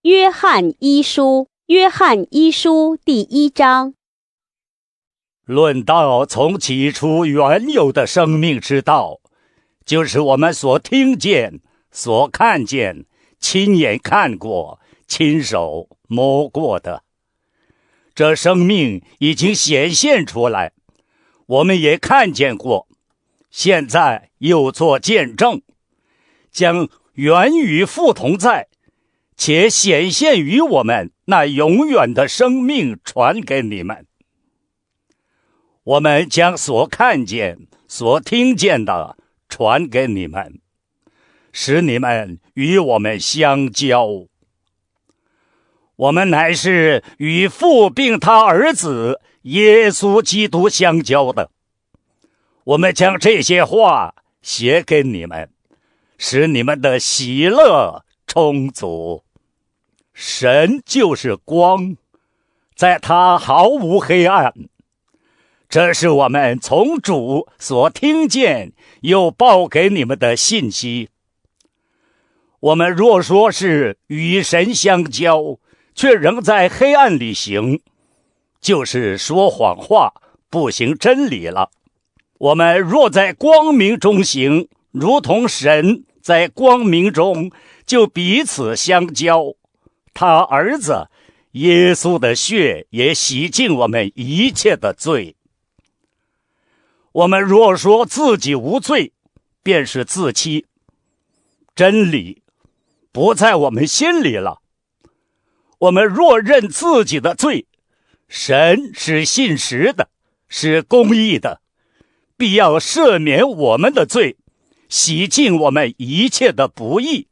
约翰一书第1章。论到从起初原有的生命之道，就是我们所听见、所看见、亲眼看过、亲手摸过的。这生命已经显现出来，我们也看见过，现在又做见证，将原与父同在且显现于我们那永远的生命传给你们。我们将所看见、所听见的传给你们，使你们与我们相交。我们乃是与父并他儿子耶稣基督相交的。我们将这些话写给你们，使你们的喜乐充足。神就是光，在他毫无黑暗。这是我们从主所听见又报给你们的信息。我们若说是与神相交，却仍在黑暗里行，就是说谎话，不行真理了。我们若在光明中行，如同神在光明中，就彼此相交。他儿子耶稣的血也洗净我们一切的罪。我们若说自己无罪，便是自欺，真理不在我们心里了。我们若认自己的罪，神是信实的，是公义的，必要赦免我们的罪，洗净我们一切的不义。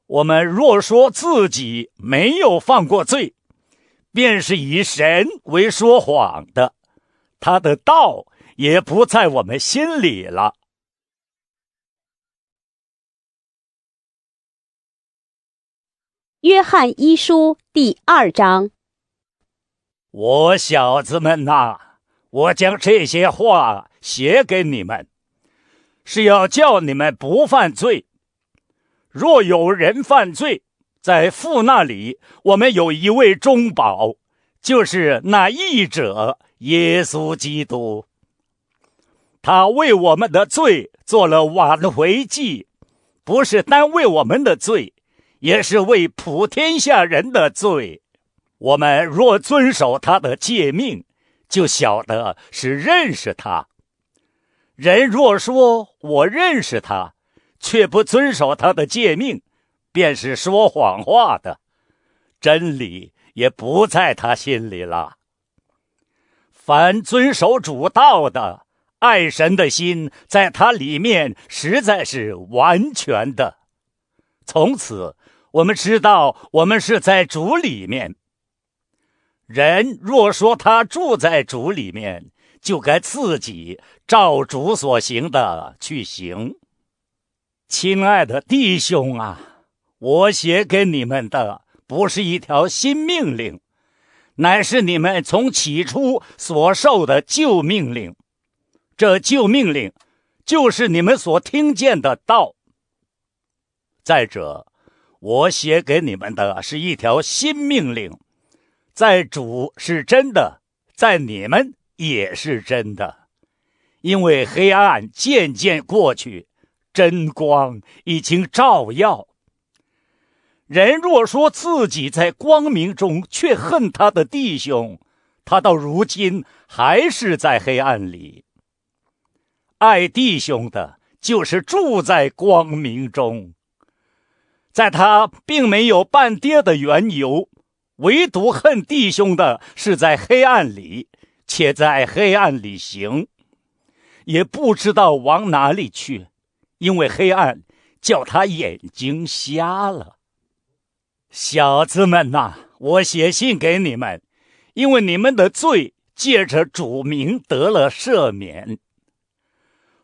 我们若说自己没有犯过罪，便是以神为说谎的，他的道也不在我们心里了。约翰一书第2章。我小子们呐，我将这些话写给你们，是要叫你们不犯罪。若有人犯罪，在父那里，我们有一位中保，就是那义者耶稣基督。他为我们的罪做了挽回祭，不是单为我们的罪，也是为普天下人的罪。我们若遵守他的诫命，就晓得是认识他。人若说我认识他，却不遵守他的诫命，便是说谎话的，真理也不在他心里了。凡遵守主道的，爱神的心在他里面实在是完全的。从此我们知道我们是在主里面。人若说他住在主里面，就该自己照主所行的去行。亲爱的弟兄啊，我写给你们的不是一条新命令，乃是你们从起初所受的旧命令。这旧命令就是你们所听见的道。再者，我写给你们的是一条新命令，在主是真的，在你们也是真的。因为黑暗渐渐过去，真光已经照耀。人若说自己在光明中，却恨他的弟兄，他到如今还是在黑暗里。爱弟兄的，就是住在光明中，在他并没有半跌的缘由。唯独恨弟兄的，是在黑暗里，且在黑暗里行，也不知道往哪里去，因为黑暗叫他眼睛瞎了。小子们呐，我写信给你们，因为你们的罪借着主名得了赦免。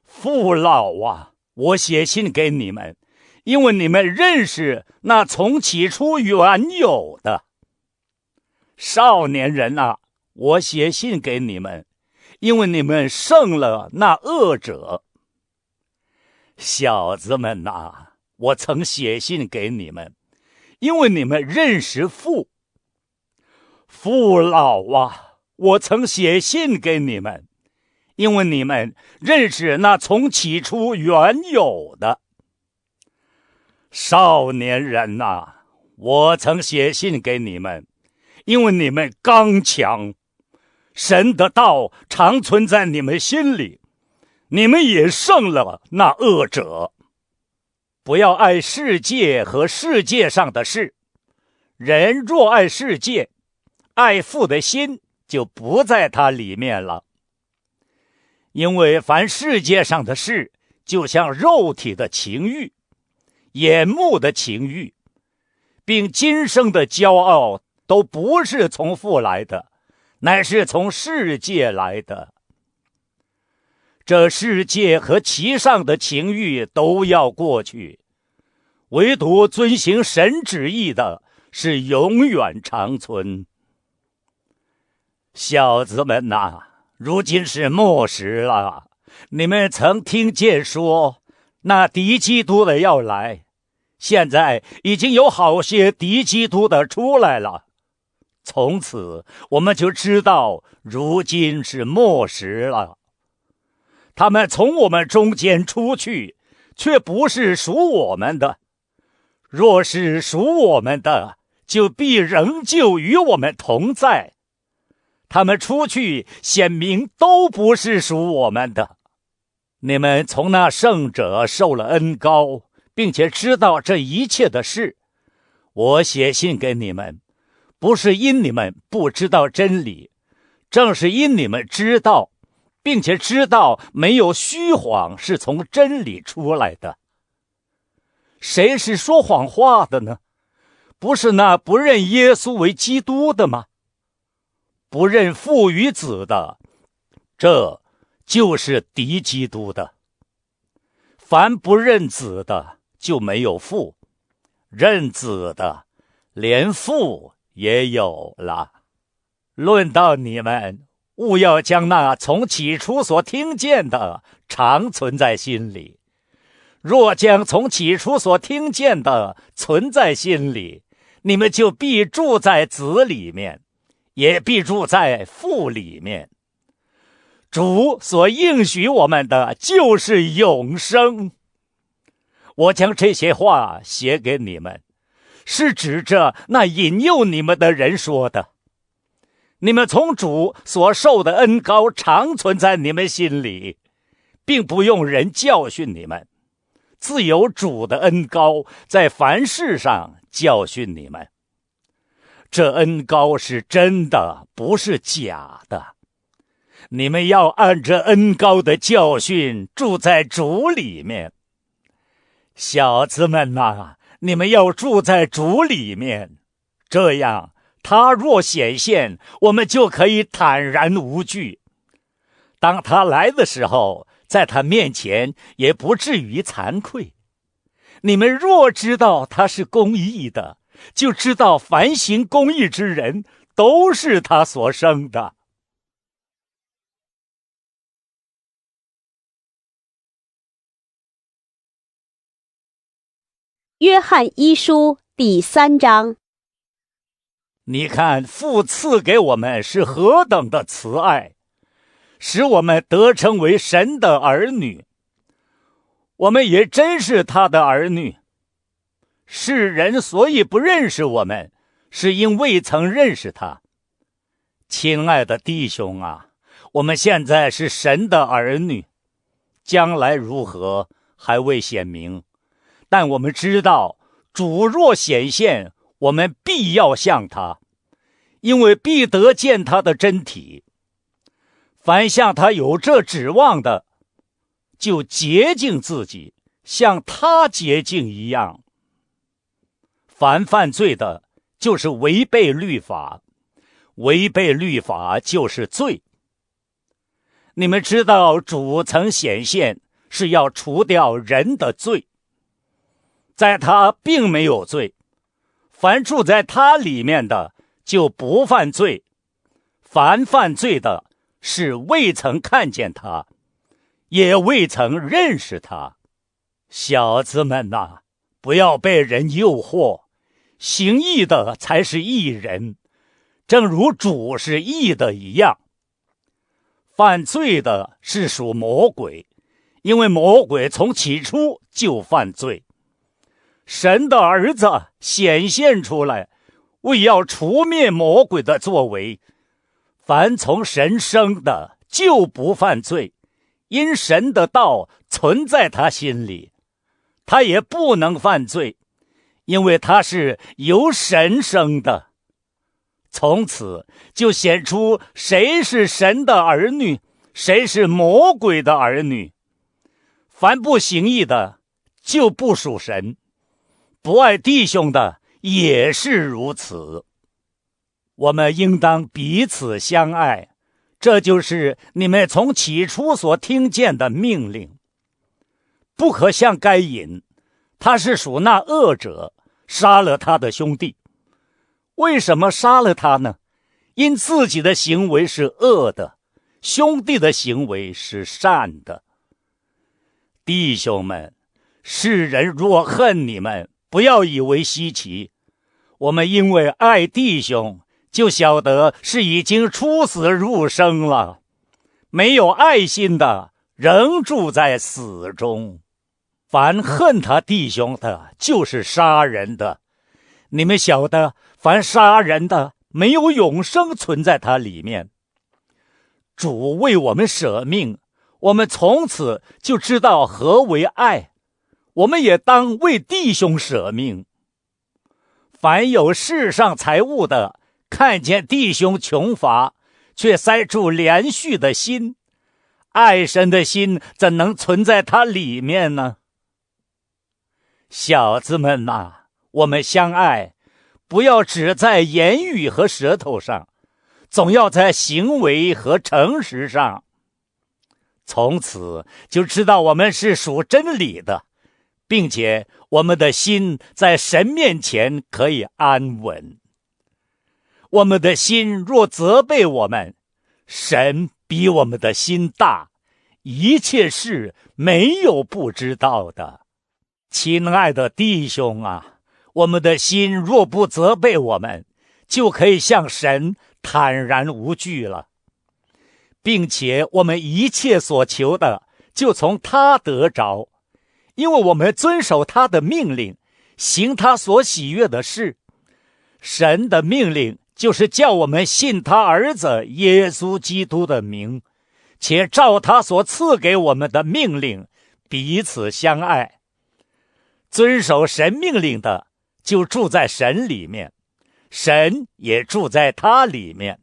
父老啊，我写信给你们，因为你们认识那从起初原有的。少年人啊，我写信给你们，因为你们胜了那恶者。小子们啊，我曾写信给你们，因为你们认识父。父老啊，我曾写信给你们，因为你们认识那从起初原有的。少年人啊，我曾写信给你们，因为你们刚强，神的道常存在你们心里，你们也胜了那恶者。不要爱世界和世界上的事，人若爱世界，爱父的心就不在他里面了。因为凡世界上的事，就像肉体的情欲、眼目的情欲，并今生的骄傲，都不是从父来的，乃是从世界来的。这世界和其上的情欲都要过去，唯独遵行神旨意的是永远长存。小子们呐，如今是末时了。你们曾听见说那敌基督的要来，现在已经有好些敌基督的出来了。从此我们就知道如今是末时了。他们从我们中间出去，却不是属我们的。若是属我们的，就必仍旧与我们同在。他们出去，显明都不是属我们的。你们从那圣者受了恩膏，并且知道这一切的事。我写信给你们，不是因你们不知道真理，正是因你们知道，并且知道没有虚谎是从真理出来的。谁是说谎话的呢？不是那不认耶稣为基督的吗？不认父与子的，这就是敌基督的。凡不认子的，就没有父；认子的，连父也有了。论到你们，务要将那从起初所听见的常存在心里。若将从起初所听见的存在心里，你们就必住在子里面，也必住在父里面。主所应许我们的就是永生。我将这些话写给你们，是指着那引诱你们的人说的。你们从主所受的恩膏常存在你们心里，并不用人教训你们，自有主的恩膏在凡事上教训你们。这恩膏是真的，不是假的。你们要按着恩膏的教训住在主里面。小子们呐，你们要住在主里面，这样他若显现，我们就可以坦然无惧。当他来的时候，在他面前也不至于惭愧。你们若知道他是公义的，就知道凡行公义之人都是他所生的。约翰一书第3章。你看父赐给我们是何等的慈爱，使我们得称为神的儿女。我们也真是他的儿女。世人所以不认识我们，是因未曾认识他。亲爱的弟兄啊，我们现在是神的儿女，将来如何还未显明，但我们知道主若显现，我们必要向他，因为必得见他的真体。凡向他有这指望的，就洁净自己，像他洁净一样。凡犯罪的，就是违背律法，违背律法就是罪。你们知道主曾显现，是要除掉人的罪，在他并没有罪。凡住在他里面的，就不犯罪。凡犯罪的，是未曾看见他，也未曾认识他。小子们呐，不要被人诱惑，行义的才是义人，正如主是义的一样。犯罪的是属魔鬼，因为魔鬼从起初就犯罪。神的儿子显现出来，为要除灭魔鬼的作为。凡从神生的就不犯罪，因神的道存在他心里，他也不能犯罪，因为他是由神生的。从此就显出谁是神的儿女，谁是魔鬼的儿女。凡不行义的就不属神，不爱弟兄的也是如此。我们应当彼此相爱，这就是你们从起初所听见的命令。不可像该隐，他是属那恶者，杀了他的兄弟。为什么杀了他呢？因自己的行为是恶的，兄弟的行为是善的。弟兄们，世人若恨你们，不要以为稀奇。我们因为爱弟兄，就晓得是已经出死入生了。没有爱心的，仍住在死中。凡恨他弟兄的，就是杀人的。你们晓得，凡杀人的，没有永生存在他里面。主为我们舍命，我们从此就知道何为爱。我们也当为弟兄舍命。凡有世上财物的，看见弟兄穷乏，却塞住连续的心，爱神的心怎能存在他里面呢？小子们哪，我们相爱，不要只在言语和舌头上，总要在行为和诚实上。从此就知道我们是属真理的，并且我们的心在神面前可以安稳。我们的心若责备我们，神比我们的心大，一切事没有不知道的。亲爱的弟兄啊，我们的心若不责备我们，就可以向神坦然无惧了，并且我们一切所求的就从他得着，因为我们遵守他的命令，行他所喜悦的事。神的命令就是叫我们信他儿子耶稣基督的名，且照他所赐给我们的命令彼此相爱。遵守神命令的就住在神里面，神也住在他里面。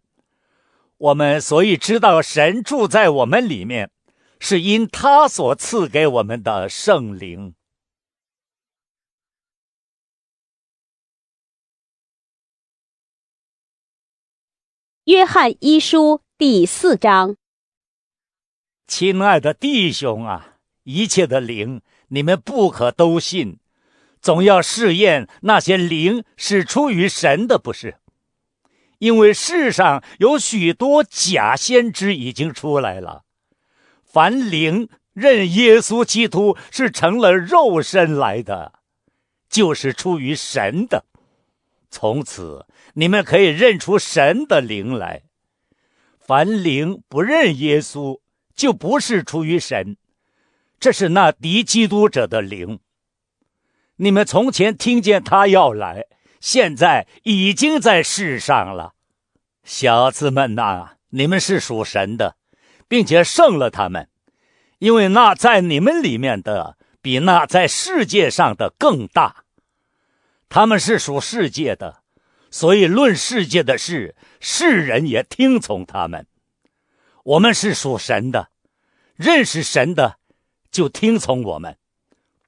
我们所以知道神住在我们里面，是因他所赐给我们的圣灵。约翰一书第4章。亲爱的弟兄啊，一切的灵你们不可都信，总要试验那些灵是出于神的，不是？因为世上有许多假先知已经出来了。凡灵认耶稣基督是成了肉身来的，就是出于神的。从此你们可以认出神的灵来。凡灵不认耶稣，就不是出于神，这是那敌基督者的灵。你们从前听见他要来，现在已经在世上了。小子们哪，你们是属神的，并且胜了他们，因为那在你们里面的比那在世界上的更大。他们是属世界的，所以论世界的事，世人也听从他们。我们是属神的，认识神的就听从我们，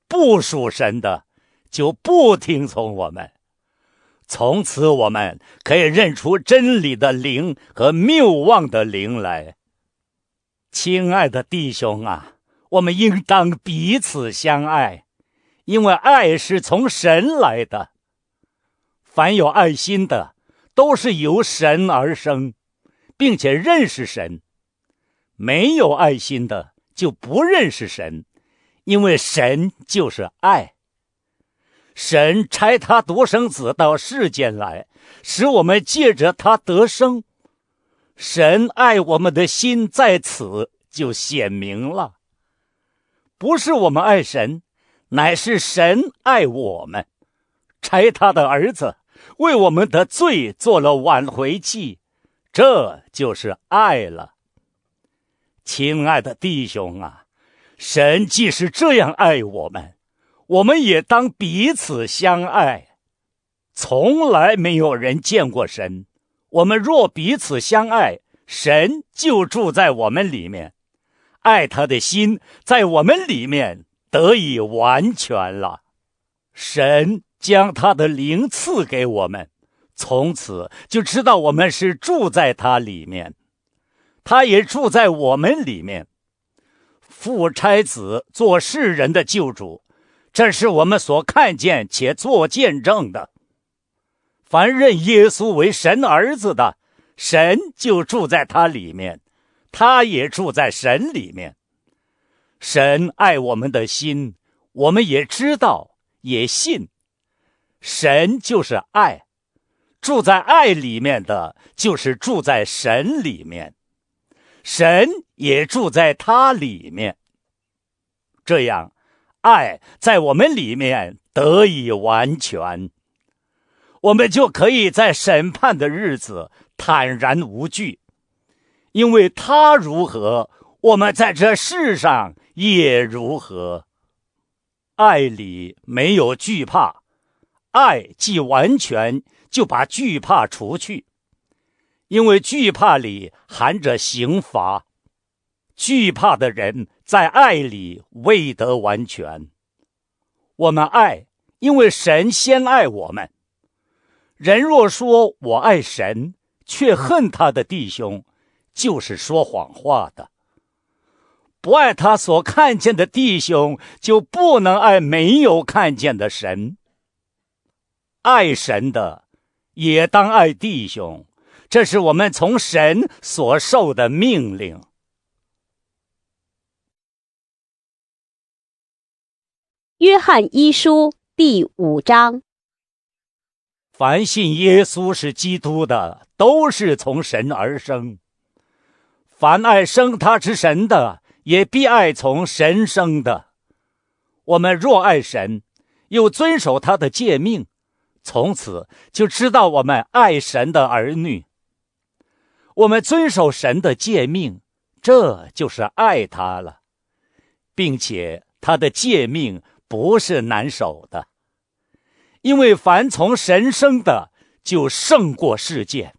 不属神的就不听从我们。从此我们可以认出真理的灵和谬妄的灵来。亲爱的弟兄啊，我们应当彼此相爱，因为爱是从神来的。凡有爱心的，都是由神而生，并且认识神。没有爱心的，就不认识神，因为神就是爱。神差他独生子到世间来，使我们借着他得生。神爱我们的心在此就显明了，不是我们爱神，乃是神爱我们，差他的儿子为我们的罪做了挽回祭，这就是爱了。亲爱的弟兄啊，神既是这样爱我们，我们也当彼此相爱。从来没有人见过神，我们若彼此相爱，神就住在我们里面，爱他的心在我们里面得以完全了。神将他的灵赐给我们，从此就知道我们是住在他里面，他也住在我们里面。父差子做世人的救主，这是我们所看见且做见证的。凡认耶稣为神儿子的，神就住在他里面，他也住在神里面。神爱我们的心，我们也知道，也信。神就是爱，住在爱里面的，就是住在神里面，神也住在他里面。这样，爱在我们里面得以完全，我们就可以在审判的日子坦然无惧，因为他如何，我们在这世上也如何。爱里没有惧怕，爱既完全，就把惧怕除去，因为惧怕里含着刑罚。惧怕的人在爱里未得完全。我们爱，因为神先爱我们。人若说我爱神，却恨他的弟兄，就是说谎话的。不爱他所看见的弟兄，就不能爱没有看见的神。爱神的，也当爱弟兄，这是我们从神所受的命令。约翰一书第5章。凡信耶稣是基督的，都是从神而生。凡爱生他之神的，也必爱从神生的。我们若爱神，又遵守他的诫命，从此就知道我们爱神的儿女。我们遵守神的诫命，这就是爱他了，并且他的诫命不是难守的，因为凡从神生的，就胜过世界。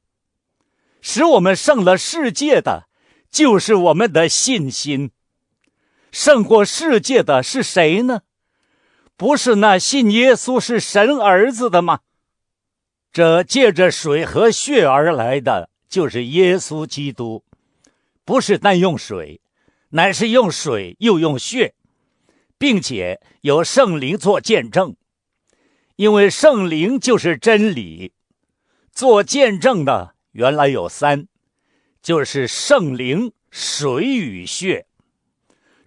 使我们胜了世界的，就是我们的信心。胜过世界的是谁呢？不是那信耶稣是神儿子的吗？这借着水和血而来的，就是耶稣基督，不是单用水，乃是用水又用血，并且有圣灵做见证。因为圣灵就是真理。做见证的原来有3，就是圣灵、水与血，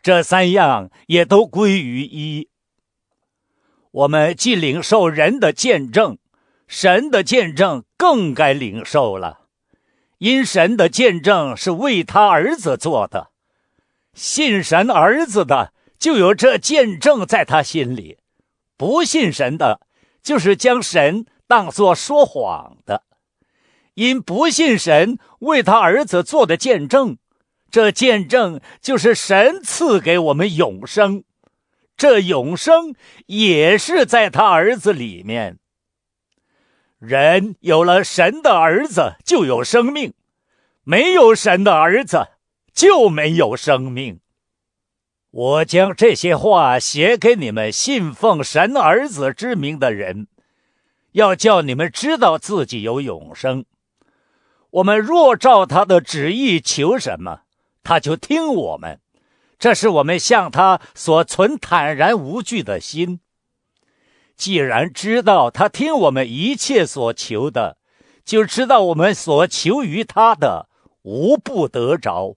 这3样也都归于一。我们既领受人的见证，神的见证更该领受了，因神的见证是为他儿子做的。信神儿子的，就有这见证在他心里；不信神的，就是将神当作说谎的。因不信神为他儿子做的见证，这见证就是神赐给我们永生，这永生也是在他儿子里面。人有了神的儿子，就有生命；没有神的儿子，就没有生命。我将这些话写给你们信奉神儿子之名的人，要叫你们知道自己有永生。我们若照他的旨意求什么，他就听我们，这是我们向他所存坦然无惧的心。既然知道他听我们一切所求的，就知道我们所求于他的无不得着。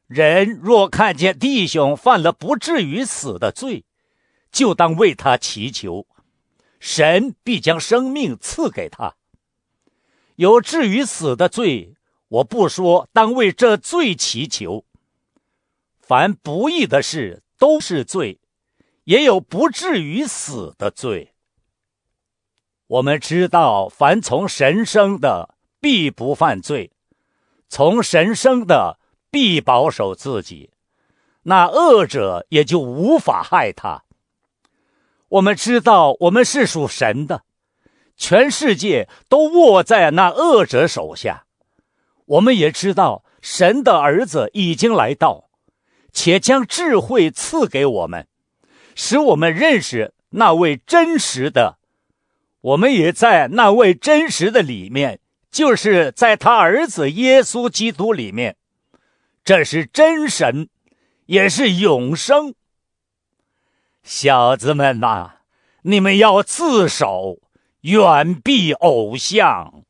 人若看见弟兄犯了不至于死的罪，就当为他祈求，神必将生命赐给他。有至于死的罪，我不说，当为这罪祈求。凡不义的事都是罪，也有不至于死的罪。我们知道，凡从神生的，必不犯罪；从神生的，必保守自己，那恶者也就无法害他。我们知道，我们是属神的，全世界都握在那恶者手下。我们也知道，神的儿子已经来到，且将智慧赐给我们，使我们认识那位真实的。我们也在那位真实的里面，就是在他儿子耶稣基督里面。这是真神，也是永生。小子们呐，你们要自守，远避偶像。